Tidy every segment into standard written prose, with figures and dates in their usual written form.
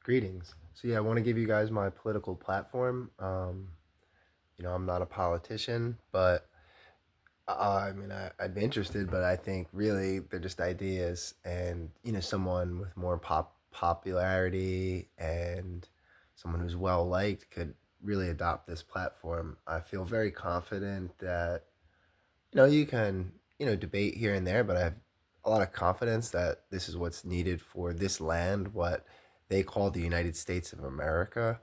Greetings. So yeah, I want to give you guys my political platform. I'm not a politician, but I'd be interested, but I think really they're just ideas, and someone with more popularity and someone who's well liked could really adopt this platform. I feel very confident that you can debate here and there, but I have a lot of confidence that this is what's needed for this land, what they call the United States of America.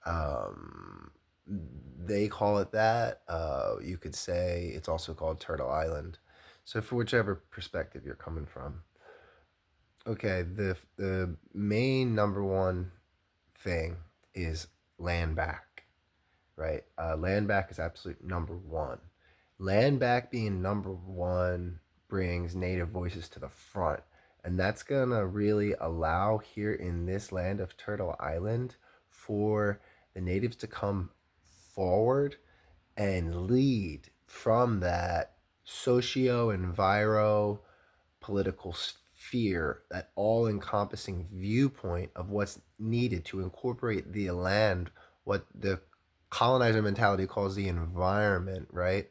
Um, they call it that. You could say it's also called Turtle Island. So for whichever perspective you're coming from. Okay, the main number one thing is land back, right? Land back is absolute number one. Land back being number one brings native voices to the front. And that's going to really allow here in this land of Turtle Island for the natives to come forward and lead from that socio enviro political sphere, that all encompassing viewpoint of what's needed to incorporate the land, what the colonizer mentality calls the environment, right?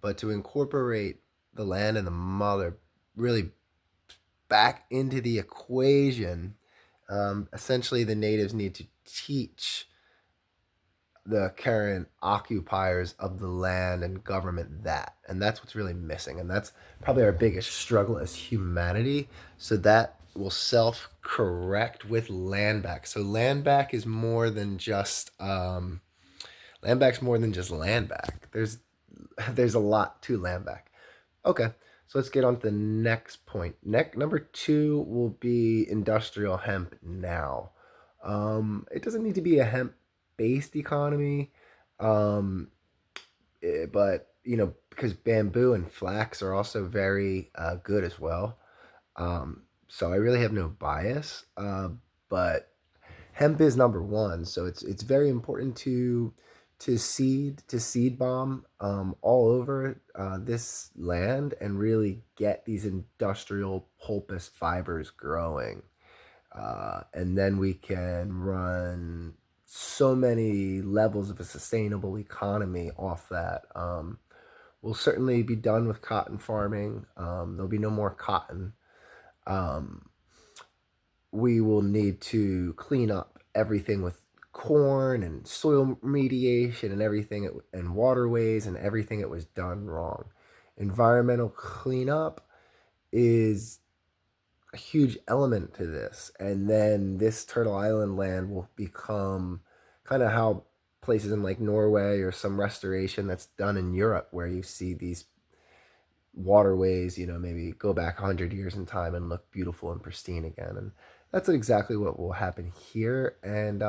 But to incorporate the land and the mother really back into the equation, essentially the natives need to teach the current occupiers of the land and government that. And that's what's really missing. And that's probably our biggest struggle as humanity. So that will self correct with land back. So land back is more than just land back's more than just land back. There's a lot to land back. Okay. So let's get on to the next point. Number two will be industrial hemp now. It doesn't need to be a hemp based economy, um, but because bamboo and flax are also very good as well. So I really have no bias, but hemp is number one. So it's very important to seed bomb all over this land and really get these industrial pulpous fibers growing. And then we can run so many levels of a sustainable economy off that. We'll certainly be done with cotton farming. There'll be no more cotton. Um, we will need to clean up everything with corn and soil remediation and everything and waterways and everything that was done wrong. Environmental cleanup is a huge element to this. And then this Turtle Island land will become kind of how places in like Norway or some restoration that's done in Europe, where you see these waterways, maybe go back 100 years in time and look beautiful and pristine again. And that's exactly what will happen here. And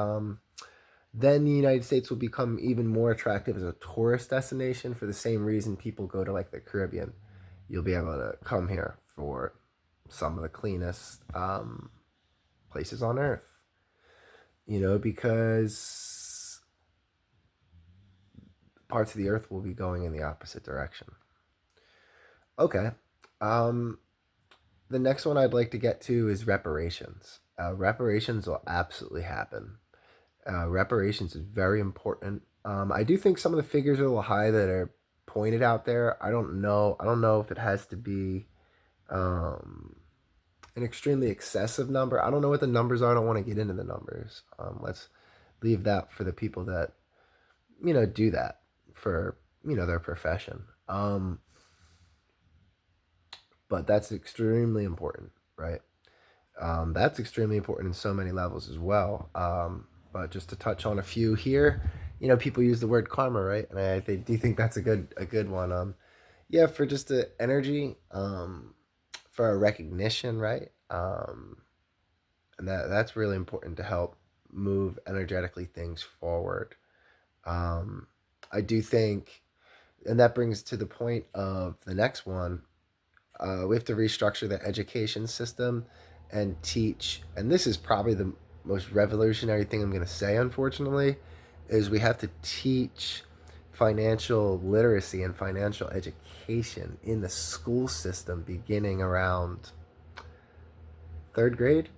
then the United States will become even more attractive as a tourist destination for the same reason people go to like the Caribbean. You'll be able to come here for some of the cleanest places on earth, because parts of the earth will be going in the opposite direction. Okay. Um, the next one I'd like to get to is reparations. Reparations will absolutely happen. Reparations is very important. I do think some of the figures are a little high that are pointed out there. I don't know. I don't know if it has to be um, an extremely excessive number. I don't know what the numbers are. I don't want to get into the numbers. Let's leave that for the people that do that for their profession. But that's extremely important, right? That's extremely important in so many levels as well. But just to touch on a few here, people use the word karma, right? And I do think that's a good one. Yeah, for just the energy, for a recognition, right? And that's really important to help move energetically things forward. Um, I do think, and that brings to the point of the next one. We have to restructure the education system and teach. And this is probably the most revolutionary thing I'm going to say, unfortunately, is we have to teach financial literacy and financial education in the school system beginning around third grade.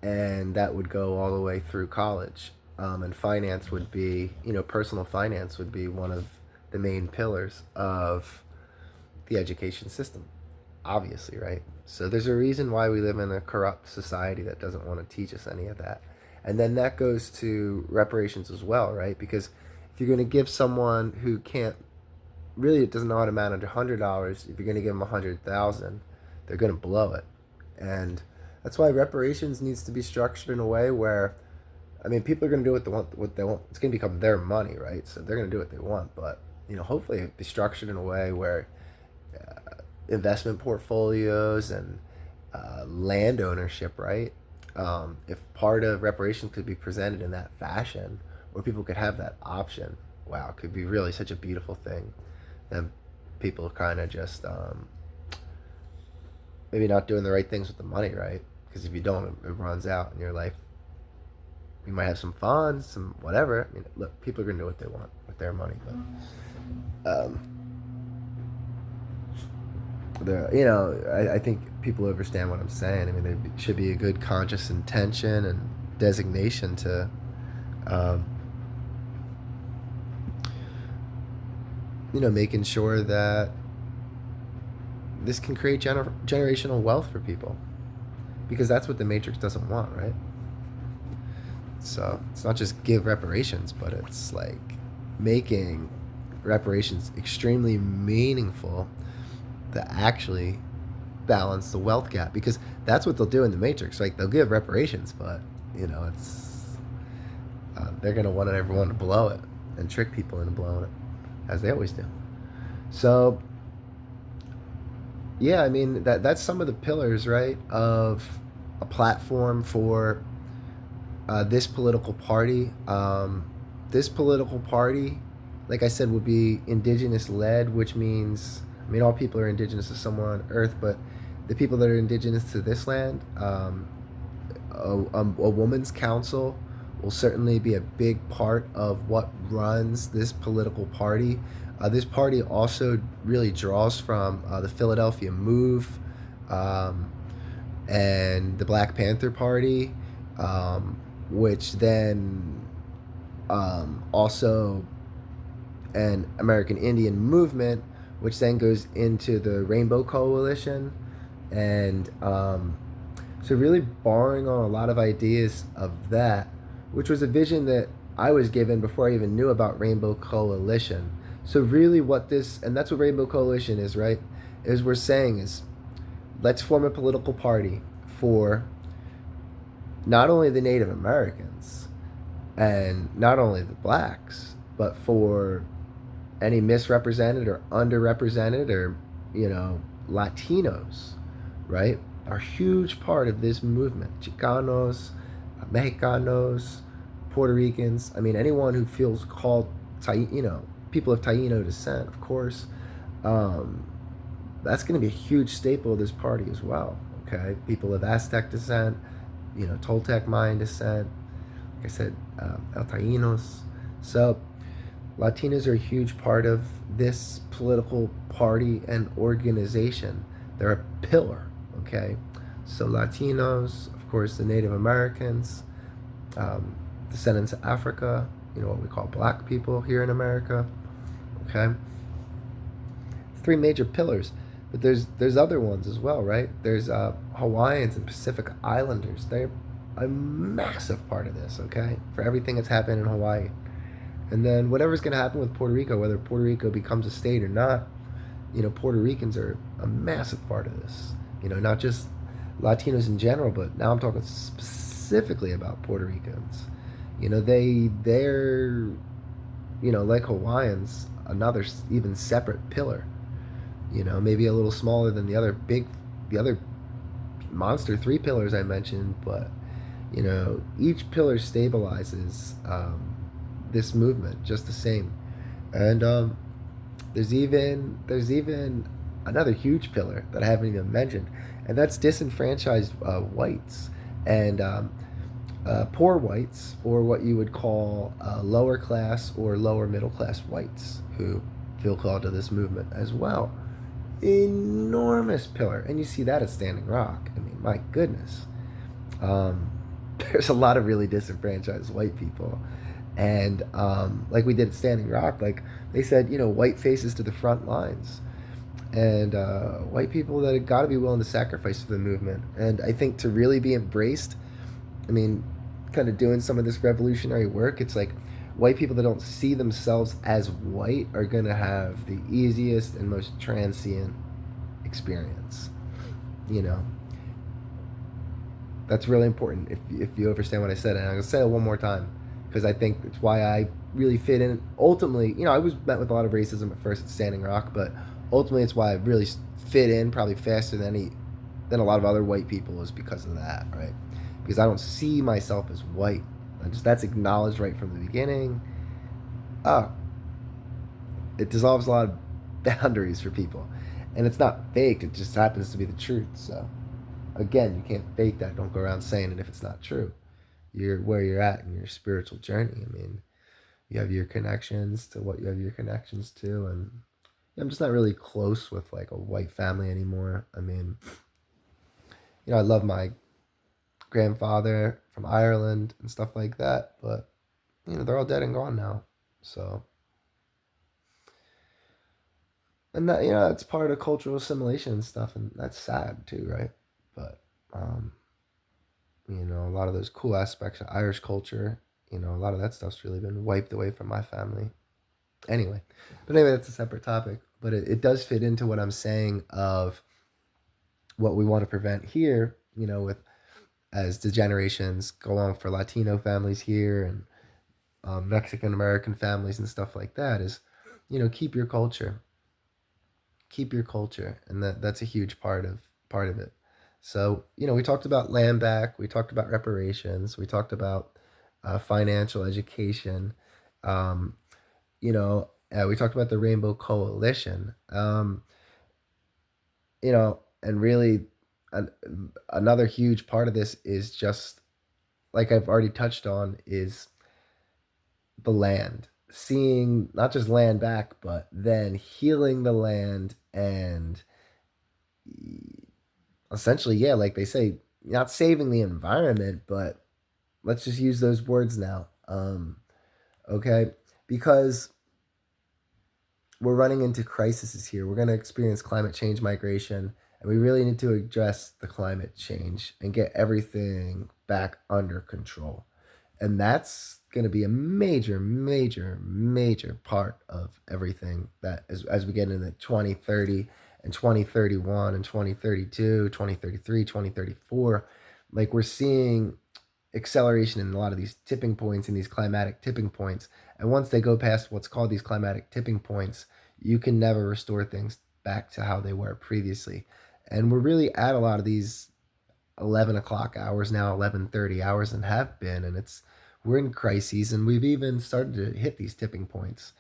and that would go all the way through college. And finance would be, personal finance would be one of the main pillars of the education system, obviously, right? So there's a reason why we live in a corrupt society that doesn't want to teach us any of that. And then that goes to reparations as well, right? Because if you're going to give someone who can't really, it doesn't know how to manage $100. If you're going to give them 100,000, they're going to blow it, and that's why reparations needs to be structured in a way where, I mean, people are going to do what they want. What they want, it's going to become their money, right? So they're going to do what they want. But hopefully, it be structured in a way where investment portfolios and land ownership, right? If part of reparations could be presented in that fashion, where people could have that option, wow, it could be really such a beautiful thing. Then people kind of just maybe not doing the right things with the money, right? Because if you don't, it runs out in your life. You might have some fun, some whatever. I mean, look, people are gonna do what they want with their money, but I think people understand what I'm saying. I mean, there should be a good conscious intention and designation to, um, making sure that this can create generational wealth for people, because that's what the Matrix doesn't want, right? So it's not just give reparations, but it's like making reparations extremely meaningful to actually balance the wealth gap, because that's what they'll do in the Matrix. Like, they'll give reparations, but it's they're gonna want everyone to blow it and trick people into blowing it, as they always do. So yeah, I mean, that's some of the pillars, right, of a platform for this political party. This political party, like I said, would be indigenous led, which means, I mean, all people are indigenous to somewhere on Earth, but the people that are indigenous to this land, a woman's council will certainly be a big part of what runs this political party. This party also really draws from the Philadelphia Move, and the Black Panther Party, which then also an American Indian movement, which then goes into the Rainbow Coalition. And so really borrowing on a lot of ideas of that, which was a vision that I was given before I even knew about Rainbow Coalition. So really what this, and that's what Rainbow Coalition is, right? Is we're saying is, let's form a political party for not only the Native Americans and not only the blacks, but for any misrepresented or underrepresented or, Latinos, right, are a huge part of this movement. Chicanos, Mexicanos, Puerto Ricans. I mean, anyone who feels called, people of Taino descent, of course. That's going to be a huge staple of this party as well. Okay, people of Aztec descent, Toltec Mayan descent. Like I said, El Tainos. So Latinos are a huge part of this political party and organization. They're a pillar, okay? So Latinos, of course, the Native Americans, descendants of Africa, what we call black people here in America, okay? Three major pillars, but there's other ones as well, right? There's Hawaiians and Pacific Islanders. They're a massive part of this, okay? For everything that's happened in Hawaii. And then whatever's going to happen with Puerto Rico, whether Puerto Rico becomes a state or not, Puerto Ricans are a massive part of this. Not just Latinos in general, but now I'm talking specifically about Puerto Ricans. They're, like Hawaiians, another even separate pillar. Maybe a little smaller than the other monster three pillars I mentioned, but each pillar stabilizes this movement just the same. And there's even another huge pillar that I haven't even mentioned, and that's disenfranchised whites and poor whites, or what you would call lower class or lower middle class whites, who feel called to this movement as well. Enormous pillar, and you see that at Standing Rock. I mean, my goodness. there's a lot of really disenfranchised white people. And like we did at Standing Rock, like they said, white faces to the front lines, and white people that have got to be willing to sacrifice for the movement. And I think to really be embraced, I mean, kind of doing some of this revolutionary work, it's like white people that don't see themselves as white are going to have the easiest and most transient experience. You know, that's really important if you understand what I said. And I'm going to say it one more time because I think it's why I really fit in. Ultimately, I was met with a lot of racism at first at Standing Rock, but ultimately it's why I really fit in probably faster than a lot of other white people is because of that, right? Because I don't see myself as white. That's acknowledged right from the beginning. Oh, it dissolves a lot of boundaries for people, and it's not faked. It just happens to be the truth. So again, you can't fake that. Don't go around saying it if it's not true. You're where you're at in your spiritual journey. I mean, you have your connections to what you have your connections to, and I'm just not really close with like a white family anymore. I mean, I love my grandfather from Ireland and stuff like that, but they're all dead and gone now. So, and that it's part of cultural assimilation and stuff, and that's sad too, right? But um, a lot of those cool aspects of Irish culture, a lot of that stuff's really been wiped away from my family. Anyway, but anyway, that's a separate topic. But it does fit into what I'm saying of what we want to prevent here, with as the generations go on for Latino families here and Mexican American families and stuff like that is, keep your culture, and that's a huge part of it. So we talked about land back, we talked about reparations, we talked about financial education, um, we talked about the Rainbow Coalition, and really an, another huge part of this is just like I've already touched on is the land, seeing not just land back, but then healing the land and essentially, yeah, like they say, not saving the environment, but let's just use those words now. Okay, because we're running into crises here. We're going to experience climate change migration, and we really need to address the climate change and get everything back under control. And that's going to be a major, major, major part of everything that as we get into 2030 and 2031 and 2032, 2033, 2034. Like we're seeing acceleration in a lot of these tipping points and these climatic tipping points. And once they go past what's called these climatic tipping points, you can never restore things back to how they were previously. And we're really at a lot of these 11 o'clock hours now, 11:30 hours, and have been. And we're in crises, and we've even started to hit these tipping points.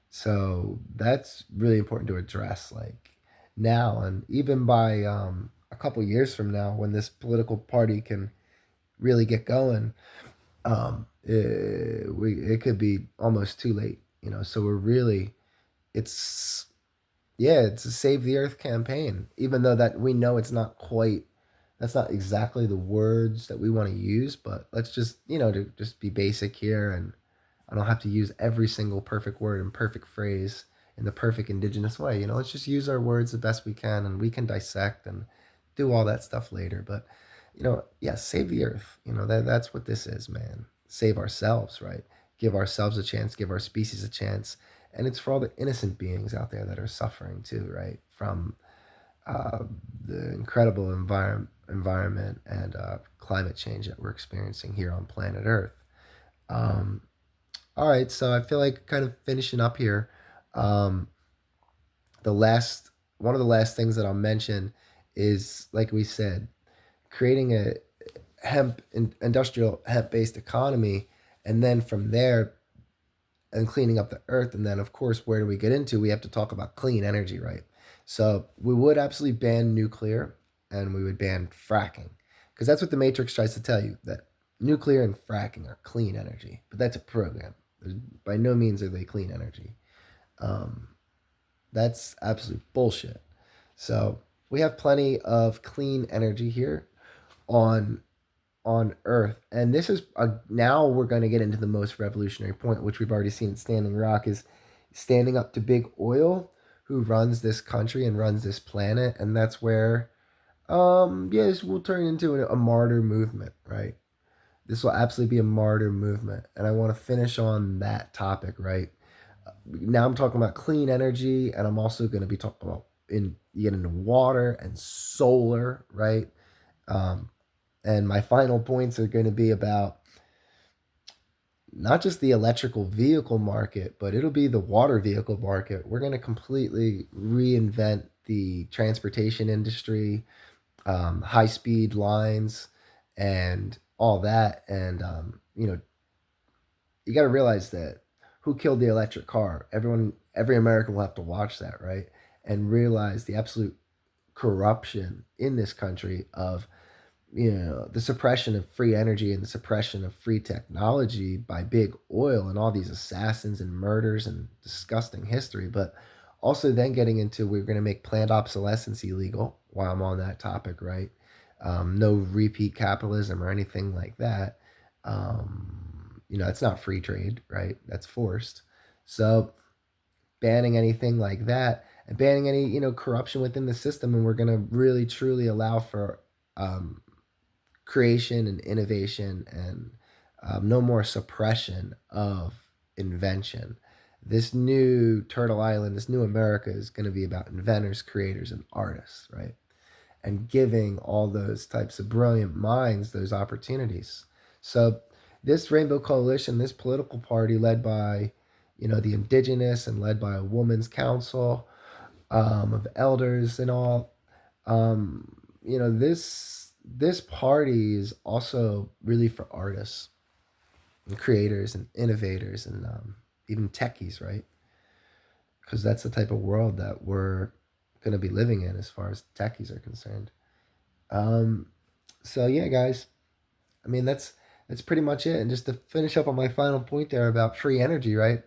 So that's really important to address, like now, and even by a couple years from now, when this political party can really get going, it could be almost too late, So we're really, it's yeah, it's a save the earth campaign, even though that we know it's not quite. That's not exactly the words that we want to use, but let's just to just be basic here, and I don't have to use every single perfect word and perfect phrase in the perfect indigenous way. Let's just use our words the best we can, and we can dissect and do all that stuff later. But yeah, save the earth. That's what this is, man. Save ourselves, right? Give ourselves a chance, give our species a chance. And it's for all the innocent beings out there that are suffering too, right? From uh, the incredible environment and climate change that we're experiencing here on planet Earth. Um, all right, so I feel like kind of finishing up here. Um, the last one of the last things that I'll mention is, like we said, creating a industrial hemp based economy, and then from there and cleaning up the earth. And then, of course, where do we get into? We have to talk about clean energy, right? So we would absolutely ban nuclear, and we would ban fracking, because that's what the Matrix tries to tell you, that nuclear and fracking are clean energy, but that's a program. By no means are they clean energy. Um, that's absolute bullshit. So we have plenty of clean energy here on on Earth. And this is now we're going to get into the most revolutionary point, which we've already seen at Standing Rock, is standing up to big oil, who runs this country and runs this planet, and that's where this will turn into a martyr movement, right? This will absolutely be a martyr movement, and I want to finish on that topic, right? Now I'm talking about clean energy, and I'm also going to be talking about you get into water and solar, right? Um, and my final points are going to be about not just the electrical vehicle market, but it'll be the water vehicle market. We're going to completely reinvent the transportation industry, high speed lines, and all that. And, you got to realize that who killed the electric car? Every American will have to watch that, right? And realize the absolute corruption in this country of the suppression of free energy and the suppression of free technology by big oil and all these assassins and murders and disgusting history. But also then getting into, we're going to make planned obsolescence illegal while I'm on that topic, right? No repeat capitalism or anything like that. It's not free trade, right? That's forced. So banning anything like that and banning any corruption within the system, and we're going to really truly allow for um, creation and innovation, and no more suppression of invention. This new Turtle Island, this new America, is going to be about inventors, creators, and artists, right? And giving all those types of brilliant minds those opportunities. So, this Rainbow Coalition, this political party led by, the indigenous and led by a woman's council of elders and all, this party is also really for artists and creators and innovators and even techies, right? Because that's the type of world that we're going to be living in as far as techies are concerned. Um, so yeah, guys. I mean, that's pretty much it. And just to finish up on my final point there about free energy, right?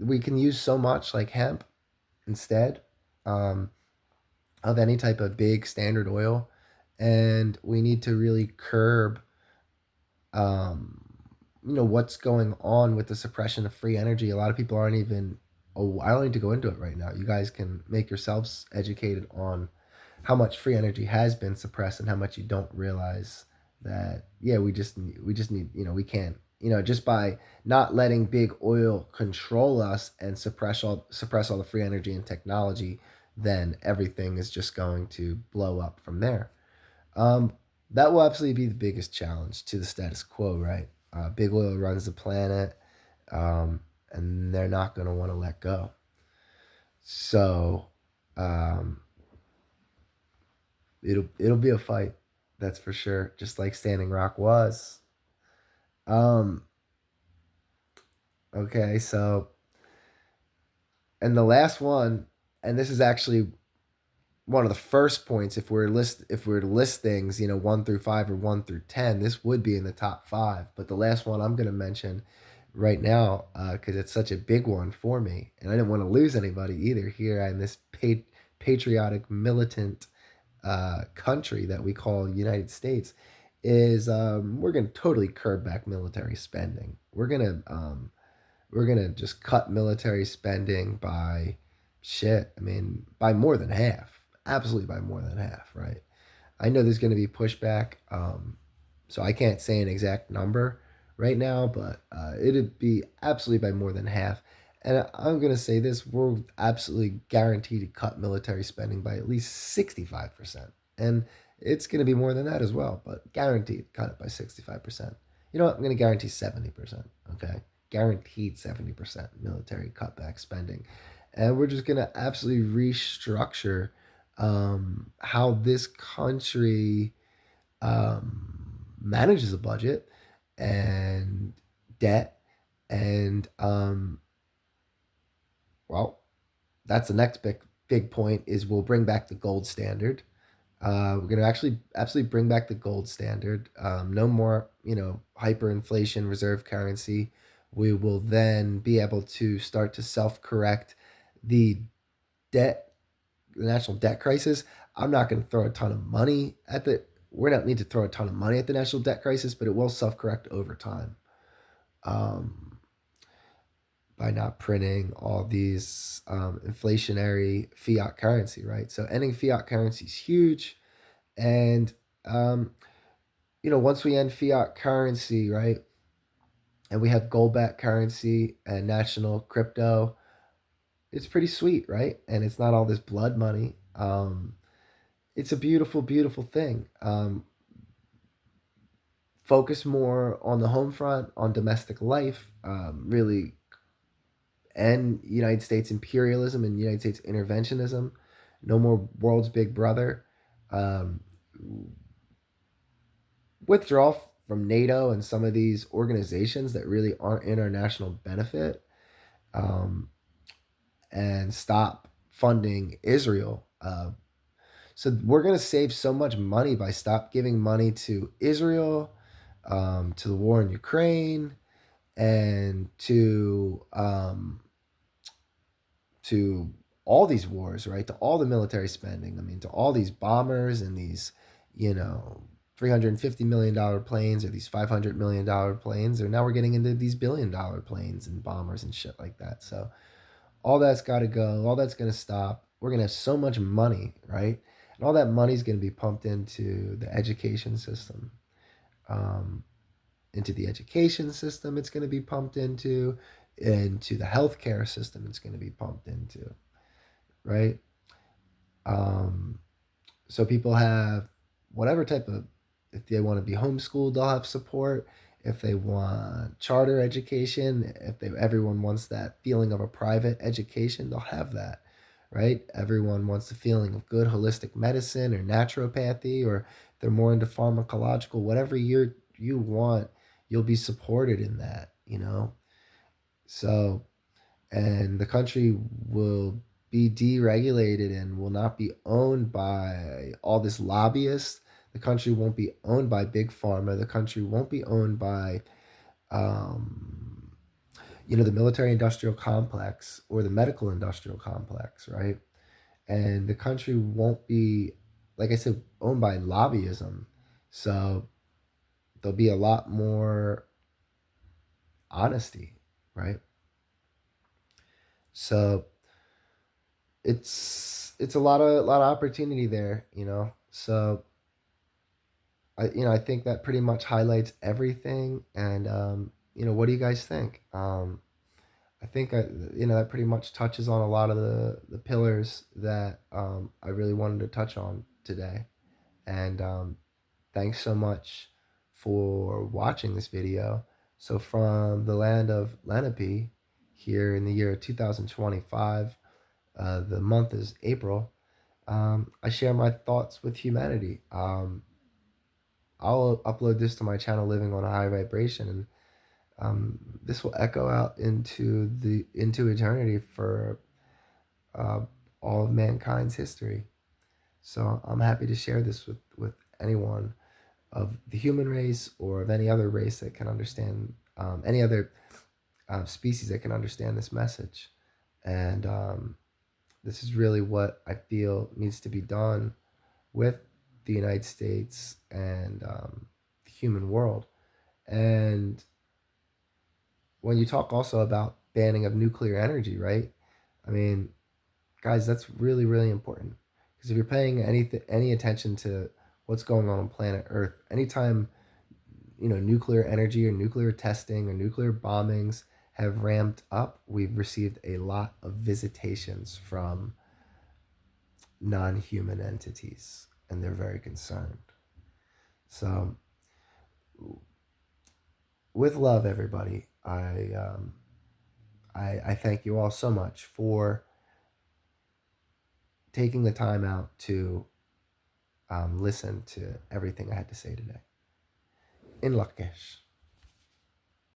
We can use so much like hemp instead um, of any type of big standard oil, and we need to really curb um, what's going on with the suppression of free energy. A lot of people aren't even. Oh, I don't need to go into it right now. You guys can make yourselves educated on how much free energy has been suppressed and how much you don't realize that. Yeah, we just need we can't just by not letting big oil control us and suppress all the free energy and technology, then everything is just going to blow up from there. Um, that will absolutely be the biggest challenge to the status quo, right? Big oil runs the planet, and they're not going to want to let go. So um, it'll be a fight, that's for sure. Just like Standing Rock was. Um, okay, so and the last one, and this is actually one of the first points. If we were to list things, 1 through 5 or 1 through 10, this would be in the top five. But the last one I'm going to mention right now, because it's such a big one for me, and I didn't want to lose anybody either here in this patriotic militant country that we call United States, is we're going to totally curb back military spending. We're gonna just cut military spending by shit. I mean, by more than half. Absolutely by more than half, right? I know there's gonna be pushback, so I can't say an exact number right now, but it'd be absolutely by more than half. And I'm gonna say this: we're absolutely guaranteed to cut military spending by at least 65%, and it's gonna be more than that as well, but guaranteed cut it by 65%. You know what? I'm gonna guarantee 70%. Okay, guaranteed 70% military cutback spending. And we're just going to absolutely restructure how this country manages a budget and debt. And, well, that's the next big point is we'll bring back the gold standard. We're going to actually absolutely bring back the gold standard. No more, hyperinflation reserve currency. We will then be able to start to self-correct the debt, the national debt crisis. I'm not going to throw a ton of money at we don't need to throw a ton of money at the national debt crisis, but it will self-correct over time, um, by not printing all these inflationary fiat currency, right? So ending fiat currency is huge. And, um, once we end fiat currency, right, and we have gold-backed currency and national crypto, it's pretty sweet, right? And it's not all this blood money. It's a beautiful, beautiful thing. Focus more on the home front, on domestic life, really end United States imperialism and United States interventionism. No more world's big brother. Um, Withdraw from NATO and some of these organizations that really aren't in our national benefit, um, and stop funding Israel. So we're going to save so much money by stop giving money to Israel, to the war in Ukraine, and to all these wars, right? To all the military spending. I mean, to all these bombers and these, you know, $350 million planes or these $500 million planes, or now we're getting into these $1 billion planes and bombers and shit like that. So all that's got to go. All that's going to stop. We're going to have so much money, right? And all that money is going to be pumped into the education system. Um, Into the education system, it's going to be pumped into the healthcare system, it's going to be pumped into, right? Um, so people have whatever type of, if they want to be homeschooled, they'll have support. If they want charter education, if they everyone wants that feeling of a private education, they'll have that, right? Everyone wants the feeling of good holistic medicine or naturopathy, or they're more into pharmacological, whatever you want, you'll be supported in that. So, and the country will be deregulated and will not be owned by all this lobbyists. The country won't be owned by big pharma. The country won't be owned by, um, the military industrial complex or the medical industrial complex, right? And the country won't be, like I said, owned by lobbyism. So there'll be a lot more honesty, right? So it's a lot of opportunity there. So I think that pretty much highlights everything. And what do you guys think? I think that pretty much touches on a lot of the pillars that I really wanted to touch on today. And thanks so much for watching this video. So from the land of Lenape, here in the year 2025, the month is April. I share my thoughts with humanity. I'll upload this to my channel, Living on a High Vibration, and this will echo out into eternity for uh, all of mankind's history. So I'm happy to share this with anyone of the human race or of any other race that can understand, any other species that can understand this message. And this is really what I feel needs to be done with the United States and the human world. And when you talk also about banning of nuclear energy, right? I mean, guys, that's really, really important. Because if you're paying any attention to what's going on planet Earth, anytime nuclear energy or nuclear testing or nuclear bombings have ramped up, we've received a lot of visitations from non-human entities, and they're very concerned. So, with love, everybody, I thank you all so much for taking the time out to listen to everything I had to say today. In Lakesh.